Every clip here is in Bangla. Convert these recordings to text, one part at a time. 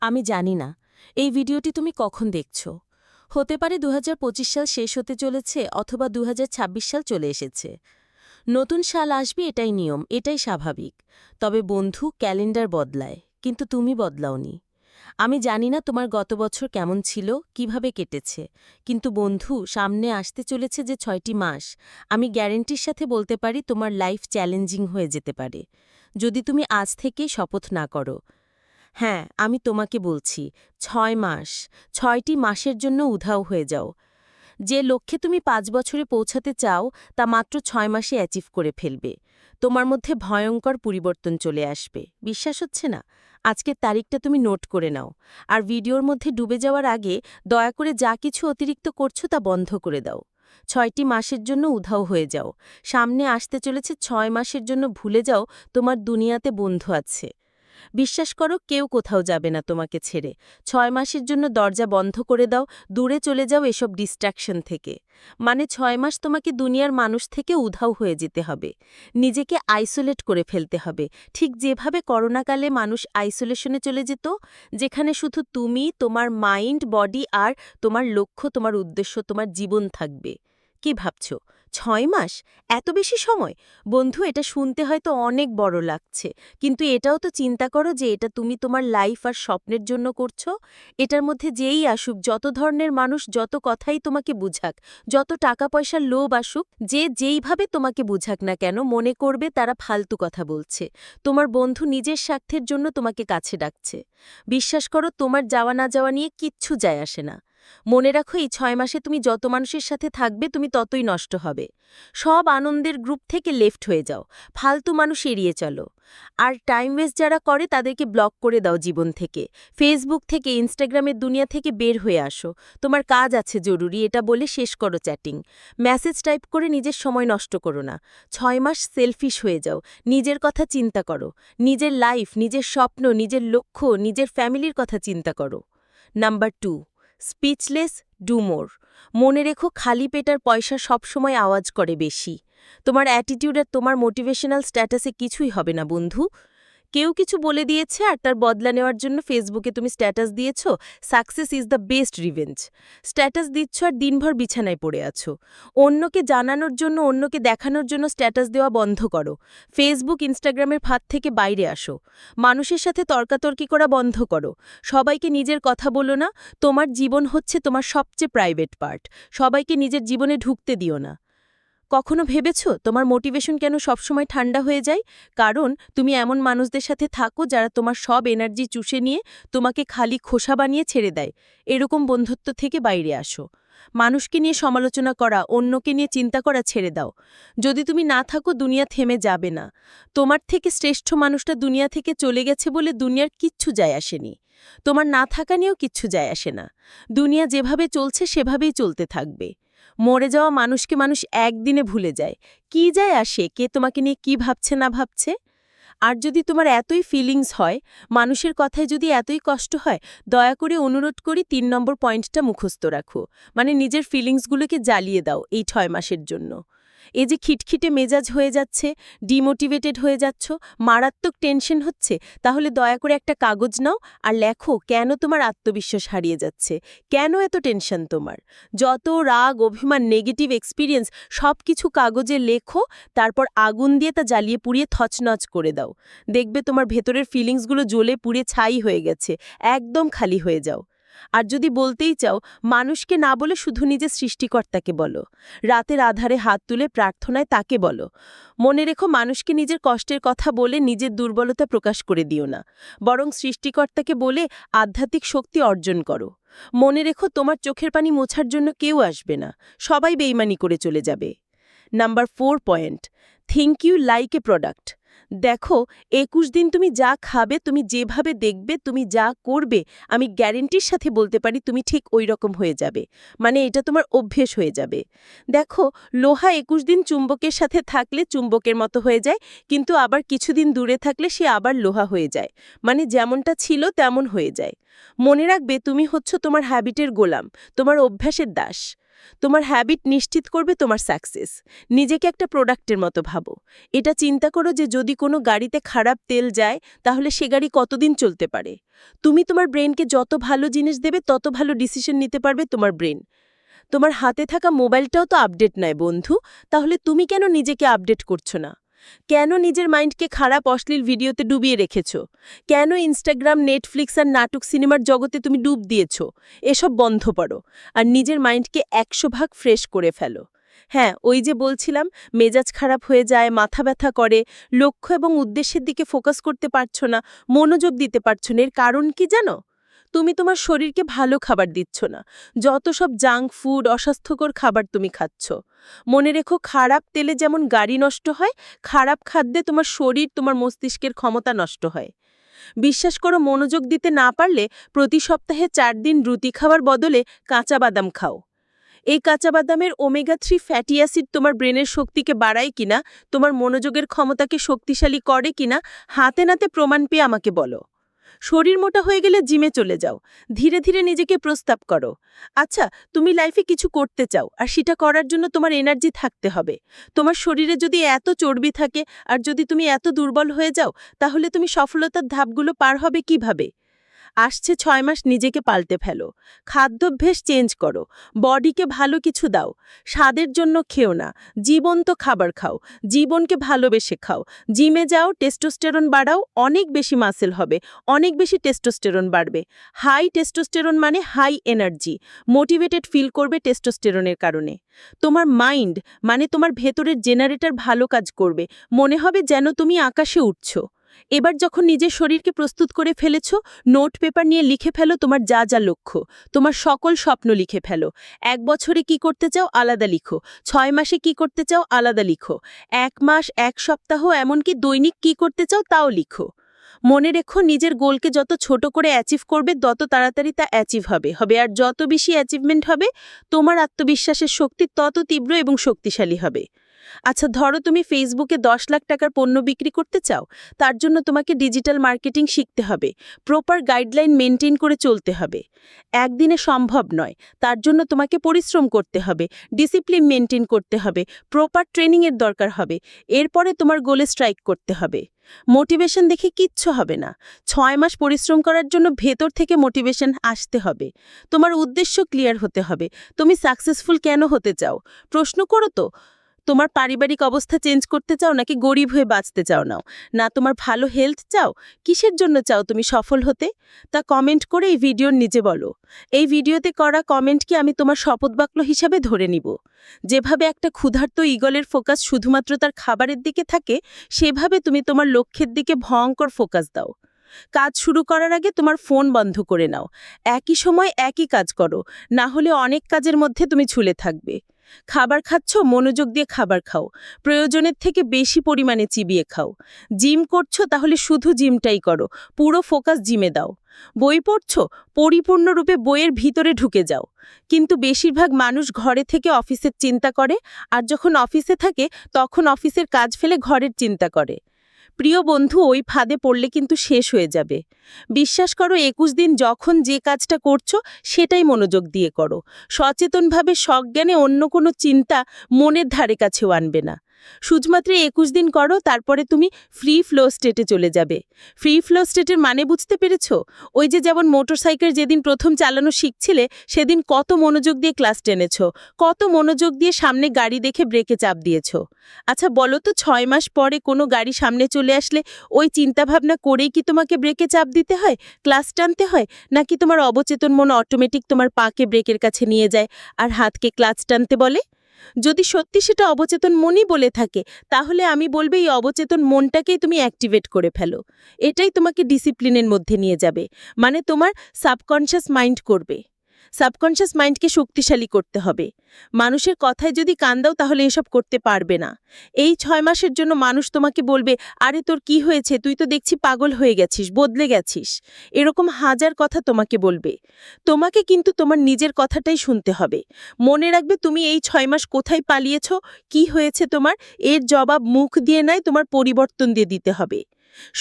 আমি জানি না এই ভিডিওটি তুমি কখন দেখছ। হতে পারে ২০২৫ সাল শেষ হতে চলেছে অথবা ২০২৬ সাল চলে এসেছে। নতুন সাল আসবে, এটাই নিয়ম, এটাই স্বাভাবিক। তবে বন্ধু, ক্যালেন্ডার বদলায়, কিন্তু তুমি বদলাওনি। আমি জানি না তোমার গত বছর কেমন ছিল, কিভাবে কেটেছে, কিন্তু বন্ধু, সামনে আসতে চলেছে যে ৬টি মাস, আমি গ্যারেন্টির সাথে বলতে পারি তোমার লাইফ চ্যালেঞ্জিং হয়ে যেতে পারে, যদি তুমি আজ থেকেই শপথ না করো। হ্যাঁ, আমি তোমাকে বলছি, ৬ মাস, ৬টি মাসের জন্য উধাও হয়ে যাও। যে লক্ষ্যে তুমি ৫ বছরে পৌঁছাতে চাও তা মাত্র ৬ মাসে অ্যাচিভ করে ফেলবে। তোমার মধ্যে ভয়ঙ্কর পরিবর্তন চলে আসবে। বিশ্বাস হচ্ছে না? আজকের তারিখটা তুমি নোট করে নাও। আর ভিডিওর মধ্যে ডুবে যাওয়ার আগে দয়া করে যা কিছু অতিরিক্ত করছো তা বন্ধ করে দাও। ৬টি মাসের জন্য উধাও হয়ে যাও। সামনে আসতে চলেছে ৬ মাসের জন্য ভুলে যাও তোমার দুনিয়াতে বন্ধু আছে। বিশ্বাস করো, কেউ কোথাও যাবে না তোমাকে ছেড়ে। ৬ মাসের জন্য দরজা বন্ধ করে দাও, দূরে চলে যাও এসব ডিস্ট্র্যাকশন থেকে। মানে ৬ মাস তোমাকে দুনিয়ার মানুষ থেকে উধাও হয়ে যেতে হবে। নিজেকে আইসোলেট করে ফেলতে হবে, ঠিক যেভাবে করোনাকালে মানুষ আইসোলেশনে চলে যেত, যেখানে শুধু তুমি, তোমার মাইন্ড, বডি আর তোমার লক্ষ্য, তোমার উদ্দেশ্য, তোমার জীবন থাকবে। কি ভাবছ? ৬ মাস? এত বেশি সময়? বন্ধু, এটা শুনতে হয়তো অনেক বড় লাগছে, কিন্তু এটাও তো চিন্তা করো যে এটা তুমি তোমার লাইফ আর স্বপ্নের জন্য করছো। এটার মধ্যে যেই আসুক, যত ধরনের মানুষ যত কথাই তোমাকে বুঝাক, যত টাকা পয়সার লোভ আসুক, যে যেইভাবে তোমাকে বুঝাক না কেন, মনে করবে তারা ফালতু কথা বলছে। তোমার বন্ধু নিজের স্বার্থের জন্য তোমাকে কাছে ডাকছে। বিশ্বাস করো, তোমার যাওয়া না যাওয়া নিয়ে কিচ্ছু যায় আসে না। মনে রাখো, এই ৬ মাসে তুমি যত মানুষের সাথে থাকবে তুমি ততই নষ্ট হবে। সব আনন্দের গ্রুপ থেকে লেফট হয়ে যাও, ফালতু মানুষ এড়িয়ে চলো। আর টাইম ওয়েস্ট যারা করে তাদেরকে ব্লক করে দাও জীবন থেকে। ফেসবুক থেকে, ইনস্টাগ্রামের দুনিয়া থেকে বের হয়ে আসো। তোমার কাজ আছে জরুরি, এটা বলে শেষ করো চ্যাটিং। মেসেজ টাইপ করে নিজের সময় নষ্ট করো না। ৬ মাস সেলফিশ হয়ে যাও, নিজের কথা চিন্তা করো। নিজের লাইফ, নিজের স্বপ্ন, নিজের লক্ষ্য, নিজের ফ্যামিলির কথা চিন্তা করো। Number 2, speechless, do more. মনে রেখো, খালি পেটার পয়সা সবসময় আওয়াজ করে বেশি। তোমার অ্যাটিটিউড আর তোমার মোটিভেশনাল স্ট্যাটাসে কিছুই হবে না বন্ধু। কেউ কিছু বলে দিয়েছে আর তার বদলা নেওয়ার জন্য ফেসবুকে তুমি স্ট্যাটাস দিয়েছ, success is the best revenge. Status দিচ্ছ আর দিনভর বিছানায় পড়ে আছো। অন্যকে জানানোর জন্য, অন্যকে দেখানোর জন্য স্ট্যাটাস দেওয়া বন্ধ করো। ফেসবুক, ইনস্টাগ্রামের ফাঁদ থেকে বাইরে আসো। মানুষের সাথে তর্কাতর্কি করা বন্ধ করো। সবাইকে নিজের কথা বলো না। তোমার জীবন হচ্ছে তোমার সবচেয়ে প্রাইভেট পার্ট। সবাইকে নিজের জীবনে ঢুকতে দিও না। কখনো ভেবেছ তোমার মোটিভেশন কেন সবসময় ঠান্ডা হয়ে যায়? কারণ তুমি এমন মানুষদের সাথে থাকো যারা তোমার সব এনার্জি চুষে নিয়ে তোমাকে খালি খোসা বানিয়ে ছেড়ে দেয়। এরকম বন্ধুত্ব থেকে বাইরে আসো। মানুষকে নিয়ে সমালোচনা করা, অন্যকে নিয়ে চিন্তা করা ছেড়ে দাও। যদি তুমি না থাকো, দুনিয়া থেমে যাবে না। তোমার থেকে শ্রেষ্ঠ মানুষটা দুনিয়া থেকে চলে গেছে বলে দুনিয়ার কিচ্ছু যায় আসেনি। তোমার না থাকা নিয়েও কিচ্ছু যায় আসে না। দুনিয়া যেভাবে চলছে সেভাবেই চলতে থাকবে। মরে যাওয়া মানুষকে মানুষ একদিনে ভুলে যায়। কি যায় আসে কে তোমাকে নিয়ে কি ভাবছে না ভাবছে? আর যদি তোমার এতই ফিলিংস হয়, মানুষের কথায় যদি এতই কষ্ট হয়, দয়া করে অনুরোধ করি ৩ নম্বর পয়েন্টটা মুখস্থ রাখো। মানে নিজের ফিলিংসগুলোকে জ্বালিয়ে দাও এই ৬ মাসের জন্য। এই যে খিটখিটে মেজাজ হয়ে যাচ্ছে, ডিমোটিভেটেড হয়ে যাচ্ছ, মারাত্মক টেনশন হচ্ছে, তাহলে দয়া করে একটা কাগজ নাও আর লেখো কেন তোমার আত্মবিশ্বাস হারিয়ে যাচ্ছে, কেন এত টেনশন তোমার। যত রাগ, অভিমান, নেগেটিভ এক্সপিরিয়েন্স সব কিছু কাগজে লেখো, তারপর আগুন দিয়ে তা জ্বালিয়ে পুড়িয়ে থচনচ করে দাও। দেখবে তোমার ভেতরের ফিলিংসগুলো জ্বলে পুড়ে ছাই হয়ে গেছে, একদম খালি হয়ে যাও। আর যদি বলতেই চাও, মানুষকে না বলে শুধু নিজের সৃষ্টিকর্তাকে বলো। রাতের আধারে হাত তুলে প্রার্থনায় তাকে বলো। মনে রেখো, মানুষকে নিজের কষ্টের কথা বলে নিজের দুর্বলতা প্রকাশ করে দিও না, বরং সৃষ্টিকর্তাকে বলে আধ্যাত্মিক শক্তি অর্জন করো। মনে রেখো, তোমার চোখের পানি মোছার জন্য কেউ আসবে না, সবাই বেইমানি করে চলে যাবে। Number 4 point, think you like a product. দেখো, ২১ দিন তুমি যা খাবে, তুমি যেভাবে দেখবে, তুমি যা করবে, আমি গ্যারেন্টির সাথে বলতে পারি তুমি ঠিক ওই রকম হয়ে যাবে। মানে এটা তোমার অভ্যেস হয়ে যাবে। দেখো, লোহা ২১ দিন চুম্বকের সাথে থাকলে চুম্বকের মতো হয়ে যায়, কিন্তু আবার কিছুদিন দূরে থাকলে সে আবার লোহা হয়ে যায়। মানে যেমনটা ছিল তেমন হয়ে যায়। মনে রাখবে, তুমি হচ্ছ তোমার হ্যাবিটের গোলাম, তোমার অভ্যাসের দাস। তোমার হ্যাবিট নিশ্চিত করবে তোমার সাকসেস। নিজেকে একটা প্রোডাক্টের মতো ভাবো। এটা চিন্তা করো যে যদি কোনো গাড়িতে খারাপ তেল যায় তাহলে সে গাড়ি কতদিন চলতে পারে। তুমি তোমার ব্রেনকে যত ভালো জিনিস দেবে তত ভালো ডিসিশন নিতে পারবে তোমার ব্রেন। তোমার হাতে থাকা মোবাইলটাও তো আপডেট নয় বন্ধু, তাহলে তুমি কেন নিজেকে আপডেট করছো না? কেন নিজের মাইন্ডকে খারাপ অশ্লীল ভিডিওতে ডুবিয়ে রেখেছ? কেন ইনস্টাগ্রাম, নেটফ্লিক্স আর নাটক সিনেমার জগতে তুমি ডুব দিয়েছ? এসব বন্ধ করো আর নিজের মাইন্ডকে 100 ভাগ ফ্রেশ করে ফেলো। হ্যাঁ, ওই যে বলছিলাম, মেজাজ খারাপ হয়ে যায়, মাথা ব্যথা করে, লক্ষ্য এবং উদ্দেশ্যের দিকে ফোকাস করতে পারছো না, মনোযোগ দিতে পারছো না। এর কারণ কি জানো? তুমি তোমার শরীরকে ভালো খাবার দিচ্ছ না। যত সব জাঙ্ক ফুড, অস্বাস্থ্যকর খাবার তুমি খাচ্ছ। মনে রেখো, খারাপ তেলে যেমন গাড়ি নষ্ট হয়, খারাপ খাদ্যে তোমার শরীর, তোমার মস্তিষ্কের ক্ষমতা নষ্ট হয়। বিশ্বাস করো, মনোযোগ দিতে না পারলে প্রতি সপ্তাহে 4 দিন রুটি খাওয়ার বদলে কাঁচা বাদাম খাও। এই কাঁচা বাদামের ওমেগা 3 ফ্যাটি অ্যাসিড তোমার ব্রেনের শক্তিকে বাড়ায় কিনা, তোমার মনোযোগের ক্ষমতাকে শক্তিশালী করে কিনা, হাতে নাতে প্রমাণ পেয়ে আমাকে বলো। শরীর মোটা হয়ে গেলে জিমে চলে যাও। ধীরে ধীরে নিজেকে প্রস্তাব করো। আচ্ছা, তুমি লাইফে কিছু করতে চাও আর সেটা করার জন্য তোমার এনার্জি থাকতে হবে। তোমার শরীরে যদি এত চর্বি থাকে আর যদি তুমি এত দুর্বল হয়ে যাও, তাহলে তুমি সফলতার ধাপগুলো পার হবে কিভাবে? আসছে 6 মাস, নিজেকে পাল্টে ফেলো। খাদ্যাভ্যাস চেঞ্জ করো। বডিকে ভালো কিছু দাও। স্বাদের জন্য খেও না, জীবন্ত খাবার খাও। জীবনকে ভালোবেসে খাও। জিমে যাও, টেস্টোস্টেরন বাড়াও, অনেক বেশি মাসেল হবে, অনেক বেশি টেস্টোস্টেরন বাড়বে। হাই টেস্টোস্টেরন মানে হাই এনার্জি। মোটিভেটেড ফিল করবে টেস্টোস্টেরনের কারণে। তোমার মাইন্ড মানে তোমার ভেতরের জেনারেটর ভালো কাজ করবে। মনে হবে যেন তুমি আকাশে উঠছো। এবার যখন নিজের শরীরকে প্রস্তুত করে ফেলেছ, নোট পেপার নিয়ে লিখে ফেলো তোমার যা যা লক্ষ্য, তোমার সকল স্বপ্ন লিখে ফেলো। 1 বছরে কি করতে চাও আলাদা লিখো, 6 মাসে কি করতে চাও আলাদা লিখো, 1 মাস, 1 সপ্তাহ, এমনকি দৈনিক কি করতে চাও তাও লিখো। মনে রেখো, নিজের গোলকে যত ছোট করে অ্যাচিভ করবে তত তাড়াতাড়ি তা অ্যাচিভ হবে আর যত বেশি অ্যাচিভমেন্ট হবে, তোমার আত্মবিশ্বাসের শক্তি তত তীব্র এবং শক্তিশালী হবে। আচ্ছা, ধরো তুমি ফেসবুকে 10 লাখ টাকার পণ্য বিক্রি করতে চাও। তার জন্য তোমাকে ডিজিটাল মার্কেটিং শিখতে হবে, প্রপার গাইডলাইন মেনটেন করে চলতে হবে। একদিনে সম্ভব নয়, তার জন্য তোমাকে পরিশ্রম করতে হবে, ডিসিপ্লিন মেনটেন করতে হবে, প্রপার ট্রেনিংয়ের দরকার হবে। এরপরে তোমার গোলে স্ট্রাইক করতে হবে। মোটিভেশন দেখে কিচ্ছু হবে না। 6 মাস পরিশ্রম করার জন্য ভেতর থেকে মোটিভেশন আসতে হবে। তোমার উদ্দেশ্য ক্লিয়ার হতে হবে। তুমি সাকসেসফুল কেন হতে চাও? প্রশ্ন করো তো। তোমার পারিবারিক অবস্থা চেঞ্জ করতে চাও নাকি গরিব হয়ে বাঁচতে চাও না তোমার ভালো হেলথ চাও? কিসের জন্য চাও তুমি সফল হতে? তা কমেন্ট করে এই ভিডিওর নিচে বলো। এই ভিডিওতে করা কমেন্ট কি আমি তোমার শপথবাক্য হিসাবে ধরে নিব। যেভাবে একটা ক্ষুধার্ত ঈগলের ফোকাস শুধুমাত্র তার খাবারের দিকে থাকে, সেভাবে তুমি তোমার লক্ষ্যের দিকে ভয়ঙ্কর ফোকাস দাও। কাজ শুরু করার আগে তোমার ফোন বন্ধ করে নাও। একই সময় একই কাজ করো, না হলে অনেক কাজের মধ্যে তুমি ঝুলে থাকবে। খাবার খাচ্ছ, মনোযোগ দিয়ে খাবার খাও। প্রয়োজনের থেকে বেশি পরিমাণে চিবিয়ে খাও। জিম করছো, তাহলে শুধু জিমটাই করো, পুরো ফোকাস জিমে দাও। বই পড়ছো, পরিপূর্ণরূপে বইয়ের ভিতরে ঢুকে যাও। কিন্তু বেশিরভাগ মানুষ ঘরে থেকে অফিসের চিন্তা করে, আর যখন অফিসে থাকে তখন অফিসের কাজ ফেলে ঘরের চিন্তা করে। প্রিয় বন্ধু, ওই ফাঁদে পড়লে কিন্তু শেষ হয়ে যাবে। বিশ্বাস করো, 21 দিন যখন যে কাজটা করছো সেটাই মনোযোগ দিয়ে করো। সচেতনভাবে সজ্ঞানে অন্য কোনো চিন্তা মনের ধারে কাছেও আনবে না। শুধুমাত্র 21 দিন করো, তারপরে তুমি ফ্রি ফ্লো স্টেটে চলে যাবে। ফ্রি ফ্লো স্টেটের মানে বুঝতে পেরেছো? ওই যে যেমন মোটরসাইকেল যেদিন প্রথম চালানো শিখছিলে সেদিন কত মনোযোগ দিয়ে ক্লাস টেনেছো, কত মনোযোগ দিয়ে সামনে গাড়ি দেখে ব্রেকে চাপ দিয়েছো। আচ্ছা বলো তো, 6 মাস পরে কোনো গাড়ি সামনে চলে আসলে ওই চিন্তাভাবনা করেই কি তোমাকে ব্রেকে চাপ দিতে হয়, ক্লাস টানতে হয়, নাকি তোমার অবচেতন মন অটোমেটিক তোমার পাকে ব্রেকের কাছে নিয়ে যায় আর হাতকে ক্লাচ টানতে বলে? যদি সত্যি সেটা অবচেতন মনই বলে থাকে, তাহলে আমি বলবো এই অবচেতন মনটাকেই তুমি অ্যাক্টিভেট করে ফেলো। এটাই তোমাকে ডিসিপ্লিনের মধ্যে নিয়ে যাবে, মানে তোমার সাবকনশিয়াস মাইন্ড করবে। সাবকনশিয়াস মাইন্ডকে শক্তিশালী করতে হবে। মানুষের কথায় যদি কান দাও তাহলে এসব করতে পারবে না। এই 6 মাসের জন্য মানুষ তোমাকে বলবে, আরে তোর কি হয়েছে, তুই তো দেখছি পাগল হয়ে গেছিস, বদলে গেছিস। এরকম হাজার কথা তোমাকে বলবে। তোমাকে কিন্তু তোমার নিজের কথাটাই শুনতে হবে। মনে রাখবে, তুমি এই 6 মাস কোথায় পালিয়েছ, কি হয়েছে তোমার, এর জবাব মুখ দিয়ে নয়, তোমার পরিবর্তন দিয়ে দিতে হবে।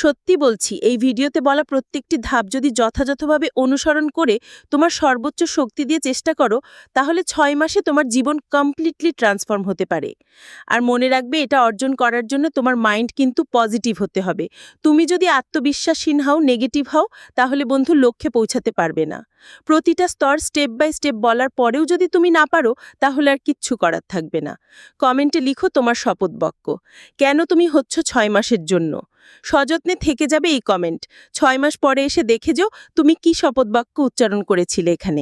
সত্যি বলছি, এই ভিডিওতে বলা প্রত্যেকটি ধাপ যদি যথাযথভাবে অনুসরণ করে তোমার সর্বোচ্চ শক্তি দিয়ে চেষ্টা করো, তাহলে 6 মাসে তোমার জীবন কমপ্লিটলি ট্রান্সফর্ম হতে পারে। আর মনে রাখবে, এটা অর্জন করার জন্য তোমার মাইন্ড কিন্তু পজিটিভ হতে হবে। তুমি যদি আত্মবিশ্বাসহীন হও, নেগেটিভ হও, তাহলে বন্ধু লক্ষ্যে পৌঁছাতে পারবে না। প্রতিটা স্তর স্টেপ বাই স্টেপ বলার পরেও যদি তুমি না পারো, তাহলে আর কিচ্ছু করার থাকবে না। কমেন্টে লিখো তোমার শপথ বাক্য। কেন তুমি হচ্ছ 6 মাসের জন্য? সযত্নে থেকে যাবে এই কমেন্ট। 6 মাস পরে এসে দেখে যাও তুমি কি শপথ বাক্য উচ্চারণ করেছিলে এখানে।